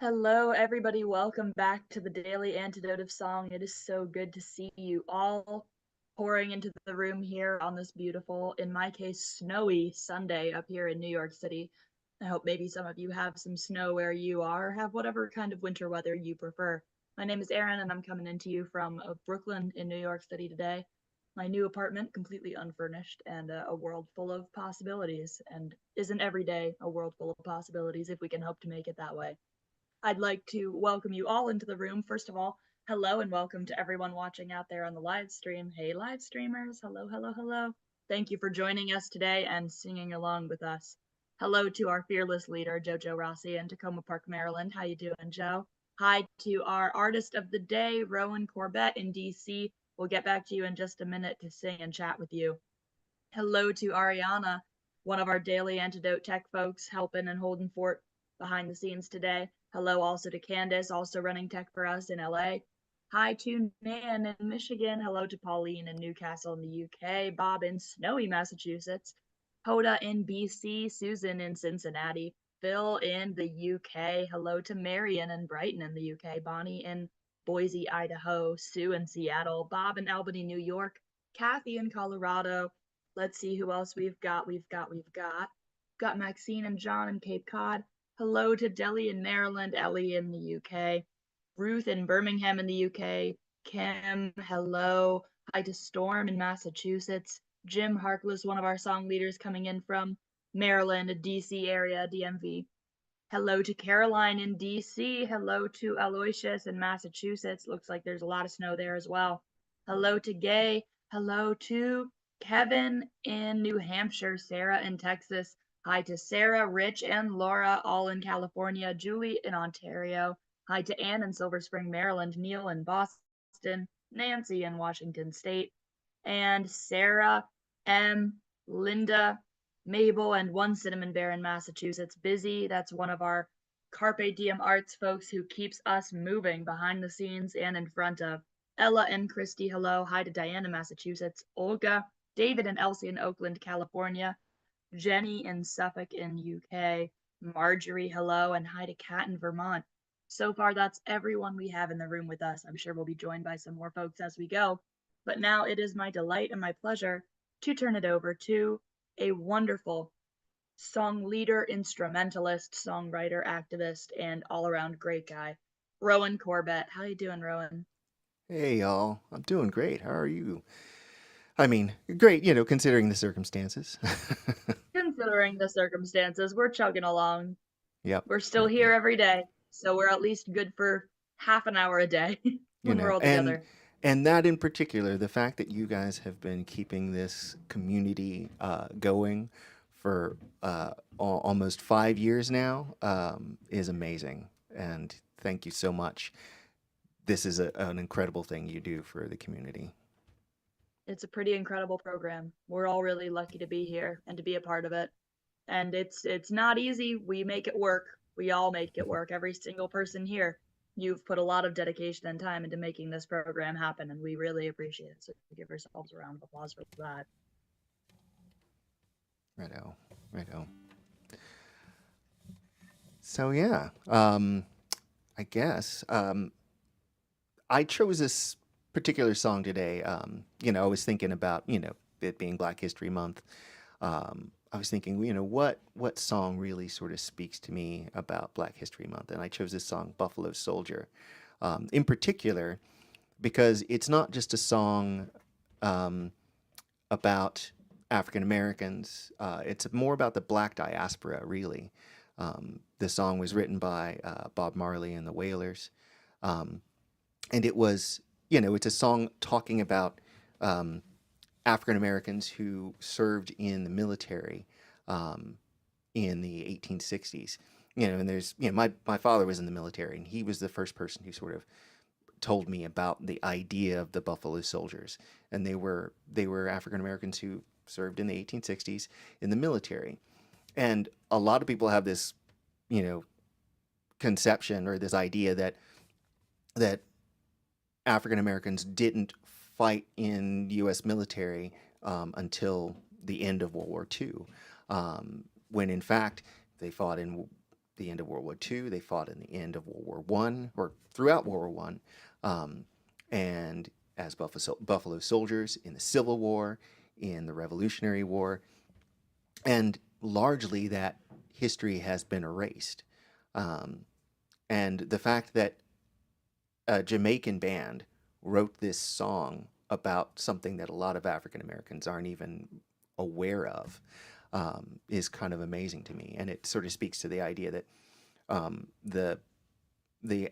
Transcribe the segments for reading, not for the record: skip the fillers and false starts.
Hello, everybody. Welcome back to the Daily Antidote of Song. It is so good to see you all pouring into the room here on this beautiful, in my case, snowy Sunday up here in New York City. I hope maybe some of you have some snow where you are, or have whatever kind of winter weather you prefer. My name is Aryn, and I'm coming into you from Brooklyn in New York City today. My new apartment, completely unfurnished, and a world full of possibilities. And isn't every day a world full of possibilities if we can hope to make it that way? I'd like to welcome you all into the room. First of all, hello and welcome to everyone watching out there on the live stream. Hey, live streamers. Hello, hello, hello. Thank you for joining us today and singing along with us. Hello to our fearless leader, Jojo Rossi in Tacoma Park, Maryland. How you doing, Joe? Hi to our artist of the day, Rowan Corbett in DC. We'll get back to you in just a minute to sing and chat with you. Hello to Ariana, one of our daily Antidote tech folks, helping and holding fort behind the scenes today. Hello also to Candace, also running tech for us in LA. Hi to Nan in Michigan. Hello to Pauline in Newcastle in the UK. Bob in snowy Massachusetts. Hoda in BC. Susan in Cincinnati. Phil in the UK. Hello to Marion in Brighton in the UK. Bonnie in Boise, Idaho. Sue in Seattle. Bob in Albany, New York. Kathy in Colorado. Let's see who else we've got. Got Maxine and John in Cape Cod. Hello to Delhi in Maryland, Ellie in the UK, Ruth in Birmingham in the UK, Kim, hello. Hi to Storm in Massachusetts, Jim Harkless, one of our song leaders coming in from Maryland, DC area, DMV. Hello to Caroline in DC. Hello to Aloysius in Massachusetts. Looks like there's a lot of snow there as well. Hello to Gay. Hello to Kevin in New Hampshire. Sarah in Texas. Hi to Sarah, Rich, and Laura, all in California. Julie in Ontario. Hi to Anne in Silver Spring, Maryland. Neil in Boston. Nancy in Washington State. And Sarah M. Linda, Mabel, and one Cinnamon Bear in Massachusetts. Busy, that's one of our Carpe Diem Arts folks who keeps us moving behind the scenes and in front of. Ella and Christy, hello. Hi to Diana, Massachusetts. Olga, David and Elsie in Oakland, California. Jenny in Suffolk in UK. Marjorie, hello. And hi to Kat in Vermont. So far, that's everyone we have in the room with us. I'm sure we'll be joined by some more folks as we go. But now it is my delight and my pleasure to turn it over to a wonderful song leader, instrumentalist, songwriter, activist, and all-around great guy, Rowan Corbett. How you doing, Rowan? Hey y'all, I'm doing great. How are you? I mean, great, considering the circumstances. Considering the circumstances, we're chugging along. Yep, We're still yep, here yep. every day, so we're at least good for half an hour a day You when we're know, all and together. and that in particular, the fact that you guys have been keeping this community going for almost 5 years now is amazing. And thank you so much. This is an incredible thing you do for the community. It's a pretty incredible program. We're all really lucky to be here and to be a part of it. And it's not easy. We make it work. We all make it work. Every single person here. You've put a lot of dedication and time into making this program happen, and we really appreciate it. So give ourselves a round of applause for that. Righto, righto. So yeah, I guess I chose this particular song today. I was thinking about, it being Black History Month. I was thinking, what song really sort of speaks to me about Black History Month, and I chose this song, "Buffalo Soldier," in particular because it's not just a song um, about African Americans. It's more about the Black diaspora, really. The song was written by Bob Marley and the Wailers. Um, and it was, it's a song talking about um, African Americans who served in the military um, in the 1860s. And there's, my father was in the military, and he was the first person who sort of told me about the idea of the Buffalo Soldiers, and they were African Americans who served in the 1860s in the military. And a lot of people have this, you know, conception or this idea that African Americans didn't fight in U.S. military until the end of World War II, when in fact they fought in the end of World War II. They fought in the end of World War One, or throughout World War One, and as Buffalo soldiers in the Civil War, in the Revolutionary War, and largely that history has been erased. And the fact that a Jamaican band wrote this song about something that a lot of African Americans aren't even aware of is kind of amazing to me. And it sort of speaks to the idea that the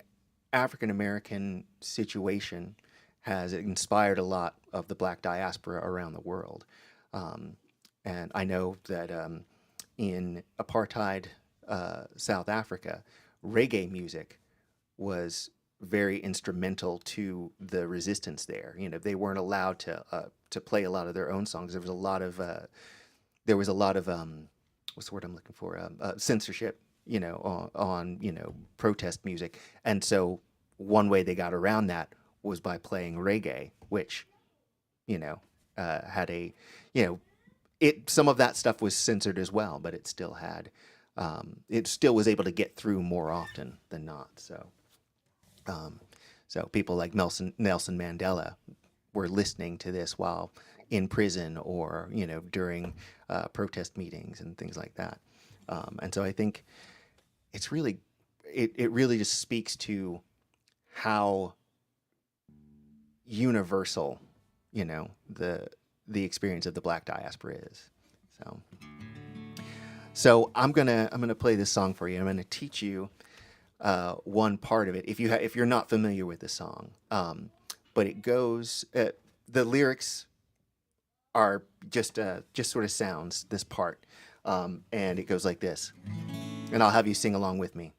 African American situation has inspired a lot of the Black diaspora around the world. And I know that in apartheid South Africa, reggae music was very instrumental to the resistance there. You know, they weren't allowed to play a lot of their own songs. There was a lot of what's the word I'm looking for? Censorship, you know, on you know, protest music. And so one way they got around that was by playing reggae, which, you know, had a, you know, some of that stuff was censored as well, but it still had, it still was able to get through more often than not. So people like Nelson Mandela were listening to this while in prison, or you know, during protest meetings and things like that. And so I think it's really, it really just speaks to how universal, you know, the experience of the Black diaspora is. So I'm gonna play this song for you. I'm gonna teach you one part of it if you're not familiar with the song. But it goes, the lyrics are just sort of sounds, this part, and it goes like this, and I'll have you sing along with me.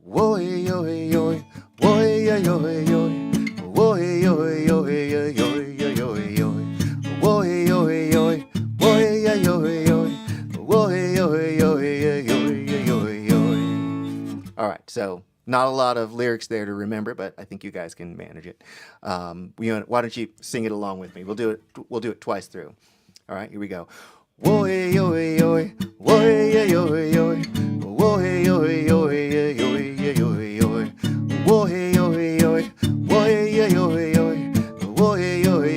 Woy yo yo, woy yo yo, woy yo yo yo yo yo, woy yo yo, woy yo yo, woy yo yo yo. All right, so not a lot of lyrics there to remember, but I think you guys can manage it. Why don't you sing it along with me? We'll do it twice through. All right, here we go. Woy yo yo, woy yo yo, woy yo yo, woy yo yo, woy yo yo, woy yo yo, woy yo yo, woy yo yo,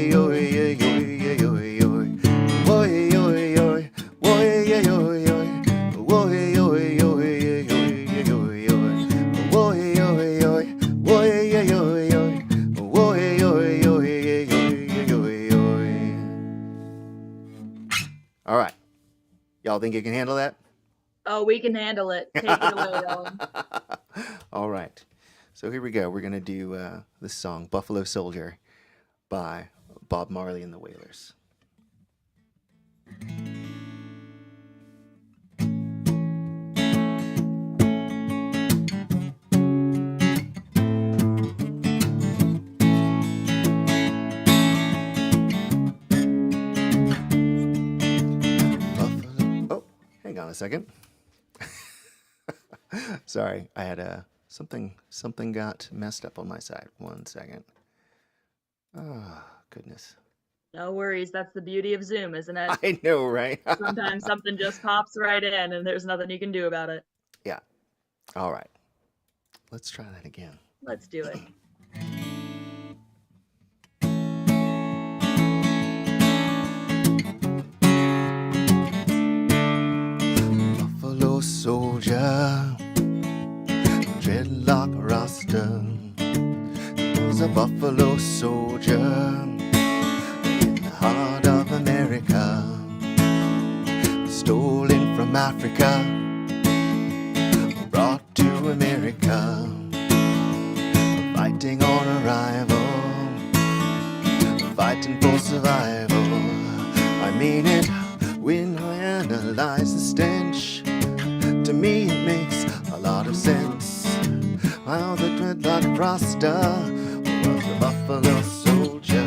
all right. Y'all think you can handle that? Oh, we can handle it. Take it away, Owen. All right. So here we go. We're going to do this song, Buffalo Soldier, by Bob Marley and the Wailers. Hang on a second. Sorry, I had something got messed up on my side. 1 second. Oh, goodness. No worries. That's the beauty of Zoom, isn't it? I know, right? Sometimes something just pops right in and there's nothing you can do about it. Yeah. All right. Let's try that again. Let's do it. Buffalo soldier, dreadlock Rasta, was a buffalo soldier in the heart of America, stolen from Africa, brought to America, fighting on arrival, fighting for survival. I mean it when I analyze the stench. To me it makes a lot of sense. How the dreadlock Rasta was a buffalo soldier.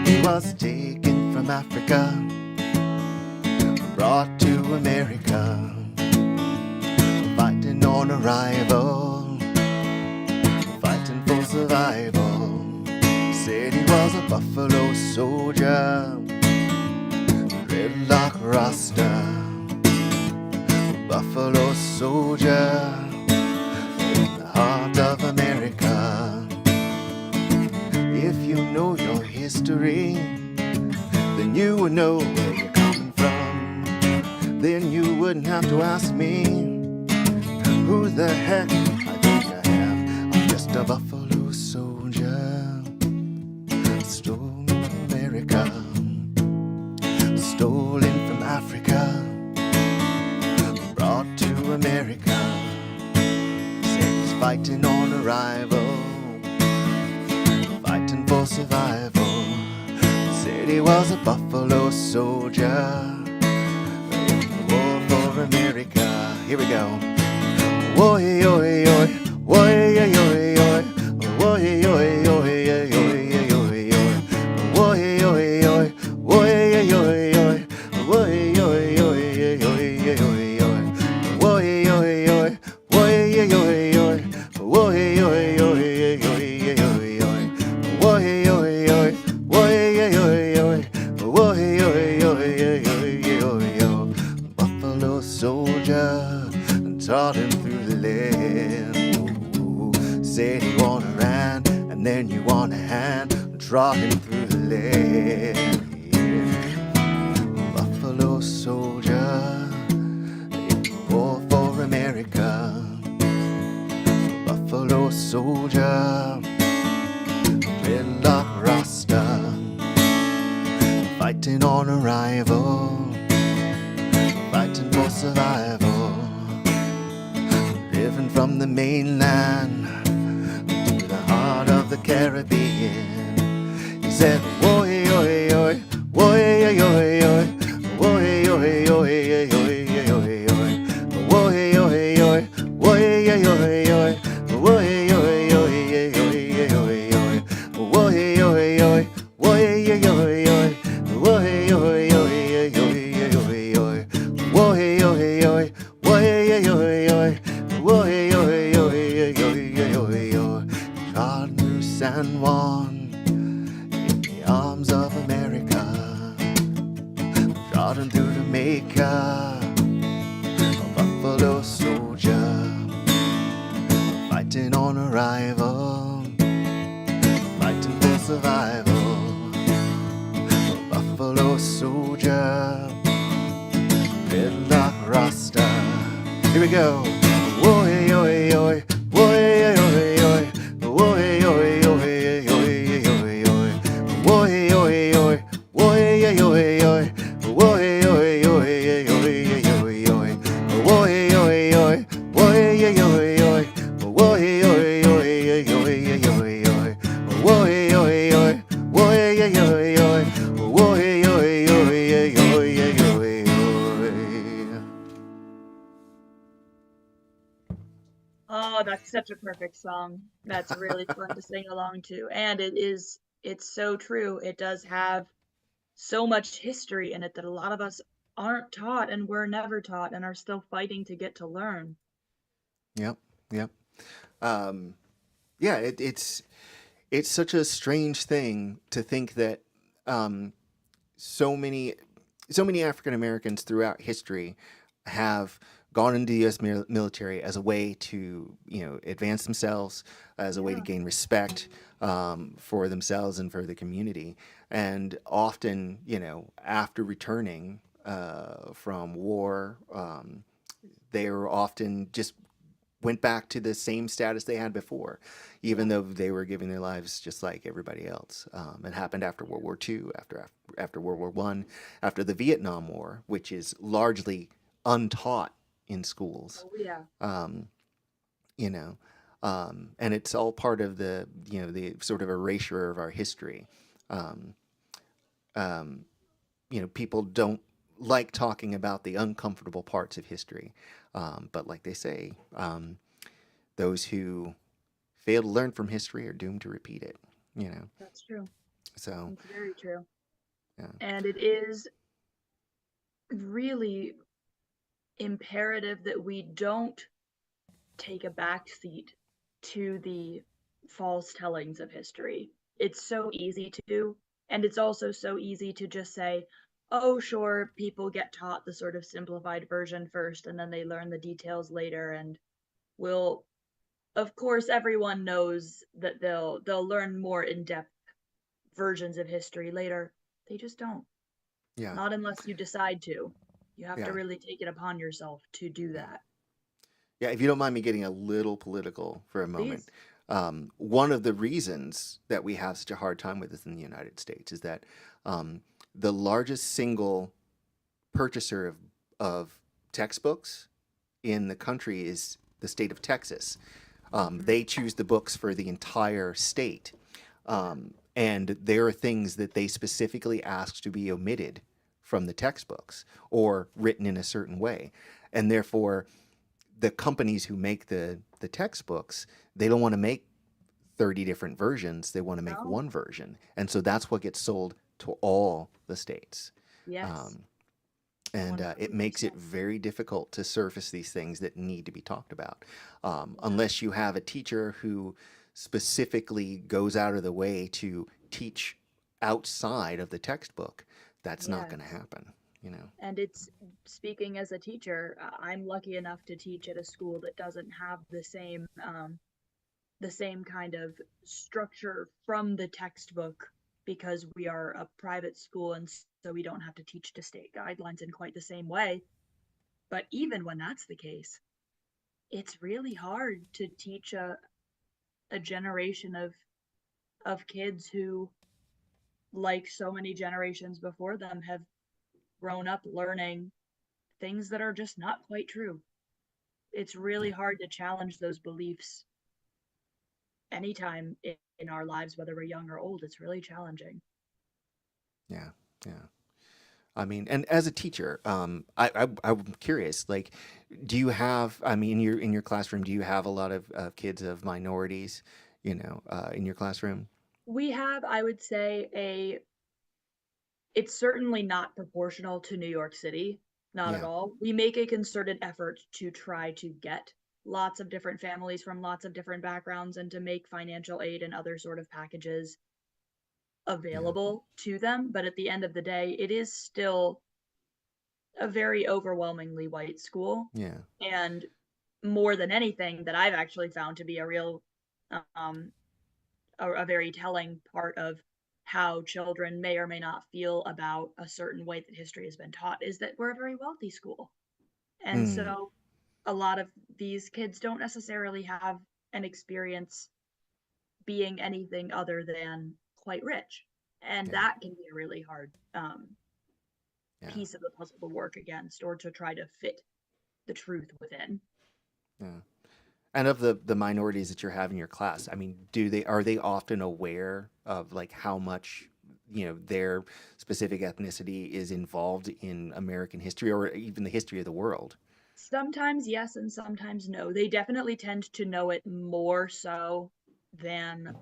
He was taken from Africa, brought to America, fighting on arrival, fighting for survival. Said he was a buffalo soldier, dreadlock Rasta, buffalo soldier. soldier in the heart of America. If you know your history, then you would know where you're coming from. Then you wouldn't have to ask me, who the heck I think I am. I'm just a buffalo soldier, stolen from America, stolen from Africa, brought to America. Said he's fighting on arrival, fighting for survival. Said he was a buffalo soldier in the war for America. Here we go. Woy, oy, oy, woy, oy, oy, oy, woy, oy, oy, oy, oy, oy, oy, woy, oy, oy, woy, oy, oy, oy, woy, oy, oy, oy, oy, oy, oy, woy, oy, oy, woy, oy, oy, oy, woy, oy, oy, oy, oy, oy, woy, oy, oy, woy, oy, oy, oy, woy, oy, oy, oy, oy, oy. Buffalo soldier taught him through the land. Ooh, said he want a hand, and then you want a hand, trot him through the land. Yeah. Buffalo soldier in the war for America. Buffalo soldier, dreadlock Rasta, fighting on arrival, fighting for survival. Driven from the mainland to the heart of the Caribbean. He said, woy, oy, oy, woy, oy, oy, oy, woy, oy, oy, oy, oy, oy, oy, woy, oy, oy, woy, oy, oy, oy, woy, oy, oy, oy, oy, oy, oy, woy, oy, oy, woy, oy, oy, oy, woy, oy, oy, oy, oy, oy, woy, oy, oy, woy, oy, oy, oy. Woy, oy, oy, oy, oy, oy, oy. Trod through San Juan in the arms of America, trodden through Jamaica, a buffalo soldier, fighting on arrival, fighting for survival. A buffalo soldier, dreadlock Rasta. Here we go. Woy, oy, oy, woy, oy, oy, woy, oy, oy, oy, oy, woy, oy, oy, woy, oy, oy, oy, woy, oy, oy, oy, oy, woy, oy, oy, woy, oy, oy, oy, woy, oy, oy, oy, oy, woy, oy, oy, woy, oy, oy, oy, woy, oy, oy, oy, oy. Oh, that's such a perfect song. That's really fun to sing along to. And it's so true. It does have so much history in it that a lot of us aren't taught and were never taught and are still fighting to get to learn. Yep, yep. Um, yeah, it's such a strange thing to think that um, so many so many African Americans throughout history have gone into the U.S. military as a way to, advance themselves, as a way to Yeah, gain respect for themselves and for the community. And often, after returning from war, they were often just went back to the same status they had before, even yeah, though they were giving their lives just like everybody else. It happened after World War II, after World War One, after the Vietnam War, which is largely untaught in schools. oh yeah, Um, you know, and it's all part of the sort of erasure of our history. Um, um, people don't like talking about the uncomfortable parts of history, but like they say, those who fail to learn from history are doomed to repeat it. You know, that's true. so It's very true. yeah, And it is really imperative that we don't take a back seat to the false tellings of history. It's so easy to, and it's also so easy to just say, oh, sure, people get taught the sort of simplified version first and then they learn the details later, and will, of course, everyone knows that they'll learn more in-depth versions of history later. They just don't. Yeah, Not unless you decide to. You have to yeah, really take it upon yourself to do yeah. that. Yeah, if you don't mind me getting a little political for a moment, Please. one of the reasons that we have such a hard time with this in the United States is that um, the largest single purchaser of textbooks in the country is the state of Texas. Hmm. They choose the books for the entire state. And there are things that they specifically ask to be omitted from the textbooks or written in a certain way. And therefore, the companies who make the textbooks, they don't want to make 30 different versions. They want to make No. one version. And so that's what gets sold to all the states. Yes. Um, and it makes it 100%. very difficult to surface these things that need to be talked about. Yeah. Unless you have a teacher who specifically goes out of the way to teach outside of the textbook, that's not going to Yes. happen, you know? And it's, speaking as a teacher, I'm lucky enough to teach at a school that doesn't have the same kind of structure from the textbook, because we are a private school and so we don't have to teach to state guidelines in quite the same way. But even when that's the case, it's really hard to teach a generation of kids who, like so many generations before them, have grown up learning things that are just not quite true. It's really Yeah, hard to challenge those beliefs anytime in our lives, whether we're young or old. It's really challenging. yeah, yeah. I mean, and as a teacher, I'm curious. Like, do you have? I mean, in your classroom, do you have a lot of kids of minorities? In your classroom? We have, I would say, it's certainly not proportional to New York City, not at Yeah, all. We make a concerted effort to try to get lots of different families from lots of different backgrounds and to make financial aid and other sort of packages yeah, available to them. But at the end of the day, it is still a very overwhelmingly white school. yeah, And more than anything, that I've actually found to be a real, um, a very telling part of how children may or may not feel about a certain way that history has been taught, is that we're a very wealthy school. And mm, so a lot of these kids don't necessarily have an experience being anything other than quite rich. And yeah, that can be a really hard yeah, piece of the puzzle to work against or to try to fit the truth within. yeah. And of the minorities that you have in your class, I mean, do they are they often aware of like how much their specific ethnicity is involved in American history or even the history of the world? Sometimes yes, and sometimes no. They definitely tend to know it more so than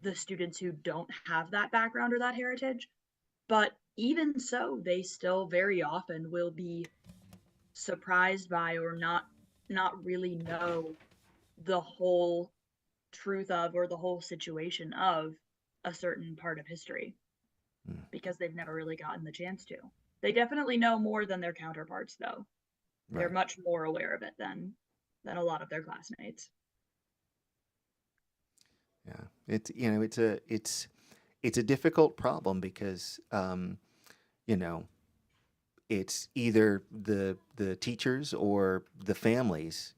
the students who don't have that background or that heritage. But even so, they still very often will be surprised by or not really know the whole truth of or the whole situation of a certain part of history, Mm, because they've never really gotten the chance to. They definitely know more than their counterparts, though. They're right. much more aware of it than a lot of their classmates. Yeah. It's a difficult problem because you know, it's either the teachers or the families,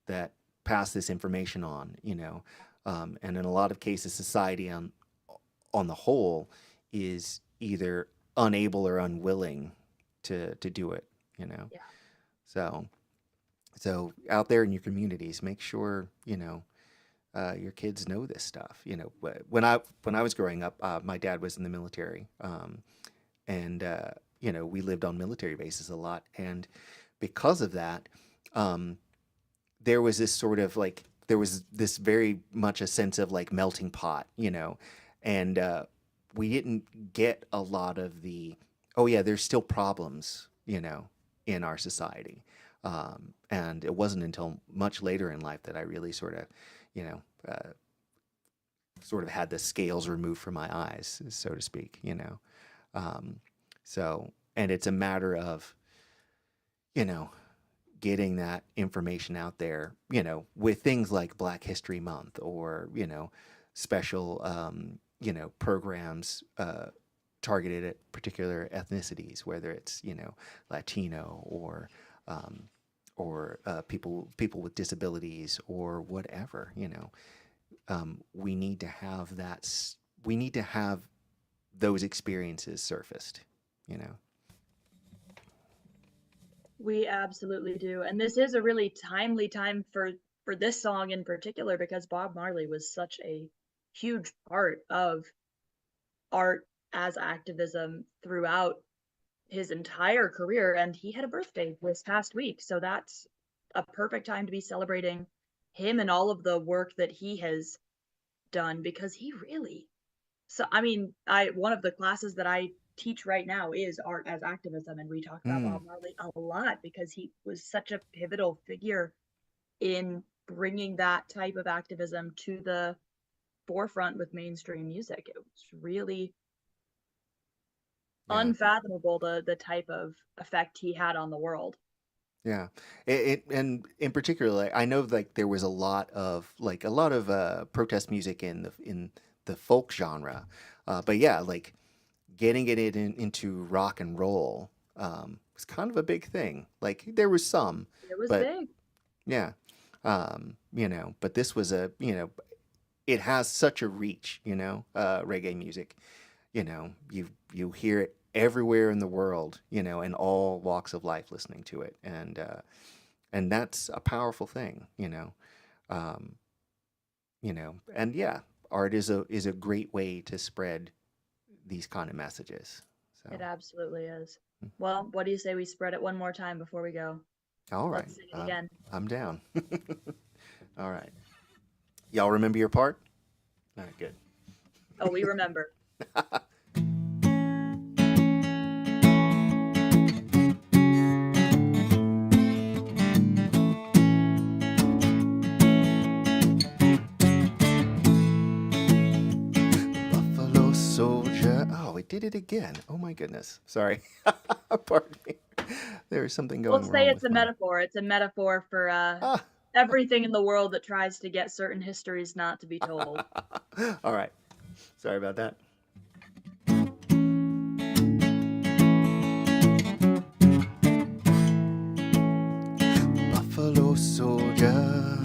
that pass this information on, and in a lot of cases, society on the whole is either unable or unwilling to do it, you know. Yeah. So out there in your communities, make sure your kids know this stuff. When I was growing up, my dad was in the military, and we lived on military bases a lot, and because of that, um, there was this sort of like there was this very much a sense of like melting pot, and we didn't get a lot of the oh yeah, there's still problems, in our society, and it wasn't until much later in life that I really sort of, you know. Sort of had the scales removed from my eyes, so to speak, Um, So, and it's a matter of, you know, getting that information out there, with things like Black History Month or, special, programs targeted at particular ethnicities, whether it's, Latino um, or people with disabilities or whatever, we need to have we need to have those experiences surfaced, you know. We absolutely do. And this is a really timely time for this song in particular because Bob Marley was such a huge part of art as activism throughout his entire career, and he had a birthday this past week. So that's a perfect time to be celebrating him and all of the work that he has done because he really, so I mean, I one of the classes that I teach right now is art as activism, and we talk about Mm, Bob Marley a lot because he was such a pivotal figure in bringing that type of activism to the forefront with mainstream music. It was really yeah. unfathomable the type of effect he had on the world. Yeah, and in particular, like, I know like there was a lot of protest music in the folk genre, but yeah, like getting into rock and roll was kind of a big thing. Like there was some, It was but big. yeah, but this was it has such a reach, reggae music. You hear it everywhere in the world, in all walks of life listening to it, and that's a powerful thing, um, and yeah, art is a great way to spread these kind of messages. It So, absolutely is. Well, what do you say we spread it one more time before we go? all right, Let's sing it again. I'm down. All right, y'all remember your part? All right, good. Oh, we remember. Buffalo Soldier. Oh, we did it again. Oh my goodness. Sorry. Pardon me. There is something We'll going say wrong it's with a my. metaphor. It's a metaphor for Ah. everything in the world that tries to get certain histories not to be told. All right. Sorry about that. Buffalo Soldier,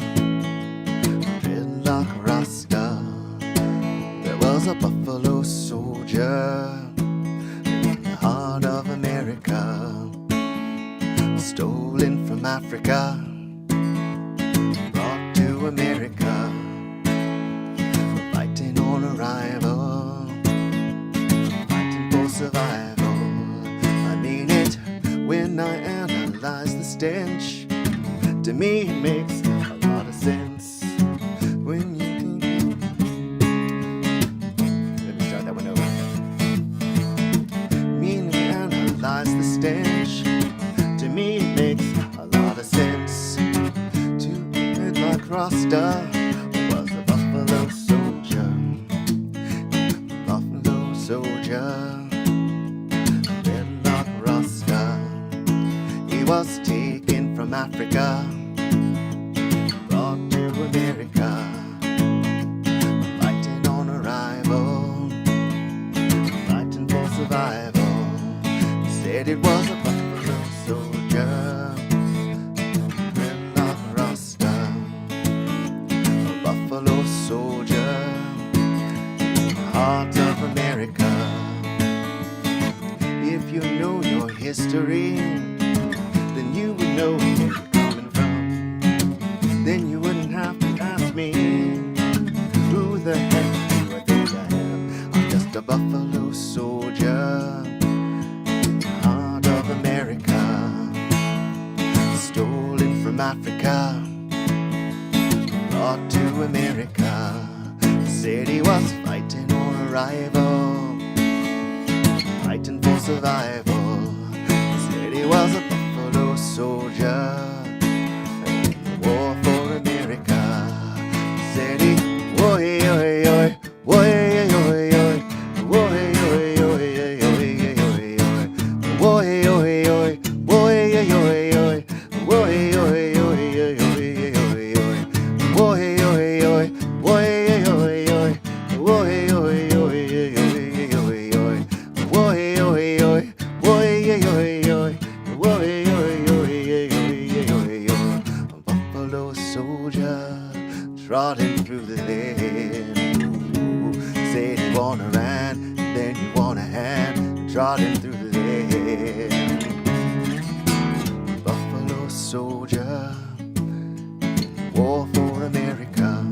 dreadlock Rasta. There was a Buffalo Soldier in the heart of America, stolen from Africa, brought to America, fighting on arrival, fighting for survival. I mean it when I analyze the stench. To me, it makes a lot of sense when you think. Let me start that one over. Mean we analyze the stench. To me, it makes a lot of sense. To it like Rasta was a Buffalo Soldier. Buffalo Soldier, red like Rasta. He was taken from Africa, brought to America, fighting on arrival, fighting for survival. Said it was a Buffalo Soldier, red like Rasta, a Buffalo Soldier, heart of America. If you know your history, then you would know where you're coming from. Then you wouldn't have to ask me, who the heck do I think I am? I'm just a Buffalo Soldier, heart of America, stolen from Africa, brought to America. Said he was fighting on arrival, fighting for survival. Said he was a Buffalo Soldier in the war for America. Said he, woy, oy, oy, woy, oy, oy, woy, oy, oy, oy, oy, oy, oy, trotting through the lane. Ooh, said you want a ride, then you want a hand, trotting through the lane. Buffalo soldier, war for America.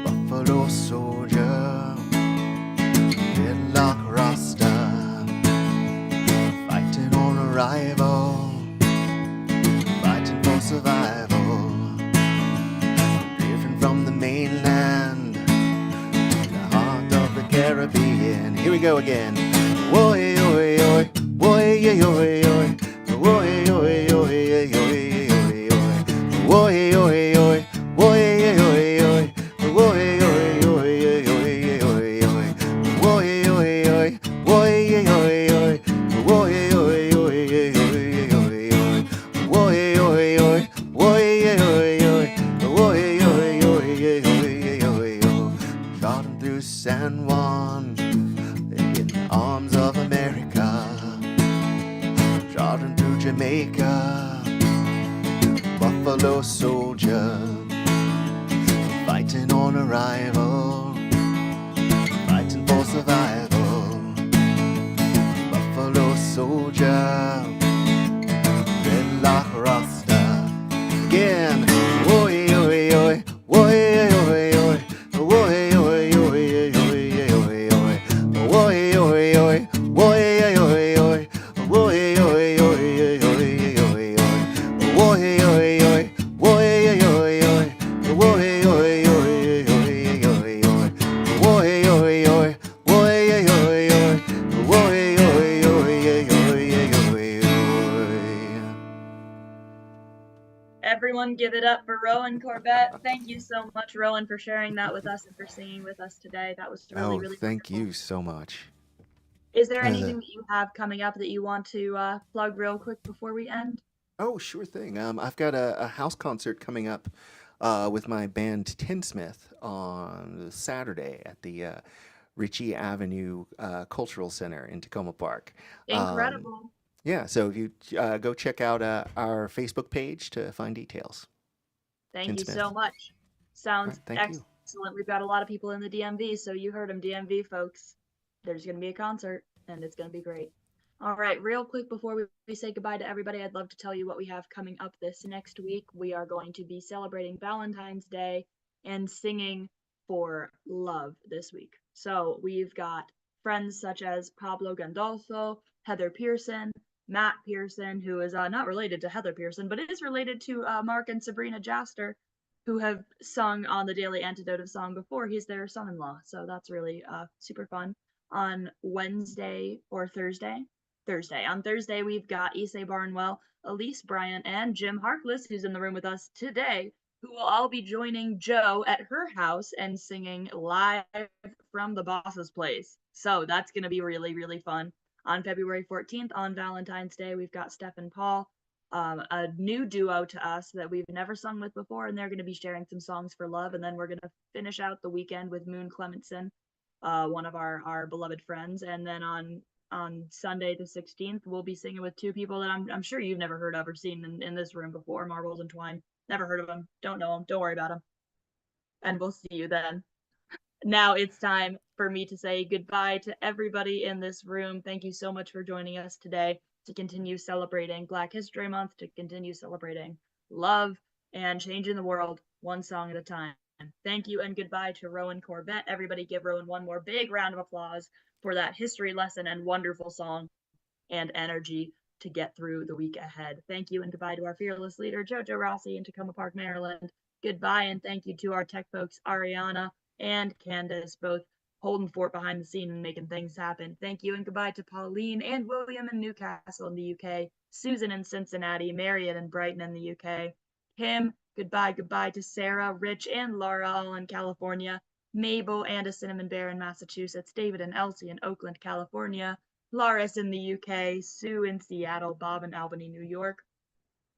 Buffalo soldier, dreadlock Rasta, fighting on arrival, fighting for survival, driven from the mainland to the heart of the Caribbean. Here we go again. Woy, oy, oy, woy, oy, oy, oy, woy, oy, oy, oy, oy, oy, woy, oy, oy, woy, oy, oy, woy, oy, oy, oy, oy, oy, woy, oy, oy, woy, oy, oy, woy, oy, oy, oy, oy, woy, oy, oy, woy, oy, oy, woy, oy, oy, oy, oy, trotting through San Juan in the arms of America, trotting through Jamaica, Buffalo soldier, fighting on arrival, fighting for survival, Buffalo soldier, dreadlock Rasta. Again, woy, oy, oy, woy, oy, oy, woy, oy, oy, oy, oy, oy, woy, oy, oy, woy, oy, oy, woy, oy, oy, oy, oy, woy, oy, oy, woy, oy, oy, woy, oy, oy, oy, woy, oy, oy, woy, oy, oy, woy, oy, oy. Everyone give it up for Rowan Corbett. Thank you so much, Rowan, for sharing that with us and for singing with us today. That was really, Oh, really thank wonderful. you so much. Is there Uh, anything that you have coming up that you want to plug real quick before we end? oh, sure thing. I've got a house concert coming up with my band Tinsmith on Saturday at the Ritchie Avenue Cultural Center in Tacoma Park. Um, Incredible. yeah, so if you go check out our Facebook page to find details. Thank you so Tinsmith. much. All Sounds right, thank you. excellent. We've got a lot of people in the DMV, so you heard them, DMV folks. There's going to be a concert, and it's going to be great. All right, real quick before we say goodbye to everybody, I'd love to tell you what we have coming up this next week. We are going to be celebrating Valentine's Day and singing for love this week. So we've got friends such as Pablo Gandolfo, Heather Pearson, Matt Pearson, who is not related to Heather Pearson, but is related to Mark and Sabrina Jaster, who have sung on the Daily Antidote of Song before. He's their son-in-law, so that's really super fun. On Wednesday or Thursday, On Thursday, we've got Issei Barnwell, Elise Bryant, and Jim Harkless, who's in the room with us today, who will all be joining Joe at her house and singing live from the boss's place. So that's going to be really, really fun. On February 14th, on Valentine's Day, we've got Steph and Paul, a new duo to us that we've never sung with before, and they're going to be sharing some songs for love. And then we're going to finish out the weekend with Moon Clementson, one of our beloved friends. And then on Sunday the 16th, we'll be singing with two people that I'm sure you've never heard of or seen in this room before, Marbles and Twine. Never heard of them. Don't know them. Don't worry about them. And we'll see you then. Now it's time for me to say goodbye to everybody in this room. Thank you so much for joining us today to continue celebrating Black History Month, to continue celebrating love and changing the world one song at a time. Thank you and goodbye to Rowan Corbett. Everybody give Rowan one more big round of applause for that history lesson and wonderful song and energy to get through the week ahead. Thank you and goodbye to our fearless leader, Jojo Rossi in Tacoma Park, Maryland. Goodbye and thank you to our tech folks, Ariana and Candace, both holding fort behind the scene and making things happen. Thank you and goodbye to Pauline and William in Newcastle in the UK, Susan in Cincinnati, Marion and Brighton in the UK, Kim, goodbye to Sarah, Rich, and Laura all in California, Mabel and a Cinnamon Bear in Massachusetts, David and Elsie in Oakland, California, Laris in the UK, Sue in Seattle, Bob in Albany, New York,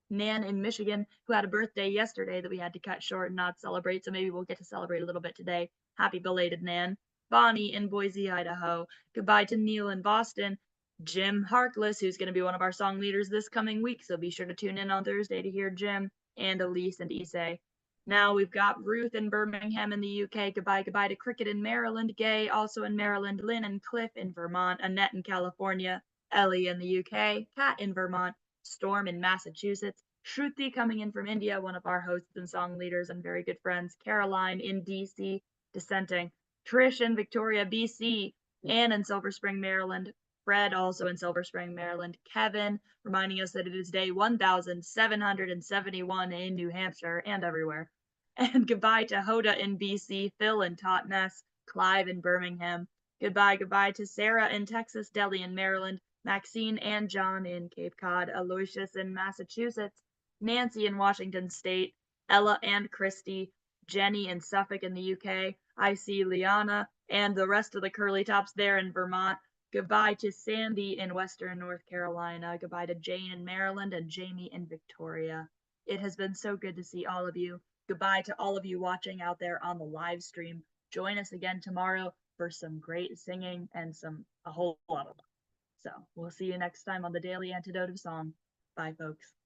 Nan in Michigan, who had a birthday yesterday that we had to cut short and not celebrate, so maybe we'll get to celebrate a little bit today. Happy belated, Nan. Bonnie in Boise, Idaho. Goodbye to Neil in Boston. Jim Harkless, who's going to be one of our song leaders this coming week, so be sure to tune in on Thursday to hear Jim, and Elise and Issei. Now we've got Ruth in Birmingham in the UK. Goodbye, goodbye to Cricket in Maryland. Gay also in Maryland. Lynn and Cliff in Vermont. Annette in California. Ellie in the UK. Kat in Vermont. Storm in Massachusetts. Shruti coming in from India, one of our hosts and song leaders and very good friends. Caroline in DC, dissenting. Trish in Victoria, BC. Anne in Silver Spring, Maryland. Fred also in Silver Spring, Maryland. Kevin reminding us that it is day 1771 in New Hampshire and everywhere. And goodbye to Hoda in BC, Phil in Totnes, Clive in Birmingham. Goodbye, goodbye to Sarah in Texas, Delhi in Maryland, Maxine and John in Cape Cod, Aloysius in Massachusetts, Nancy in Washington State, Ella and Christy, Jenny in Suffolk in the UK. I see Liana and the rest of the curly tops there in Vermont. Goodbye to Sandy in Western North Carolina. Goodbye to Jane in Maryland and Jamie in Victoria. It has been so good to see all of you. Goodbye to all of you watching out there on the live stream. Join us again tomorrow for some great singing and a whole lot of fun. So we'll see you next time on the Daily Antidote of Song. Bye, folks.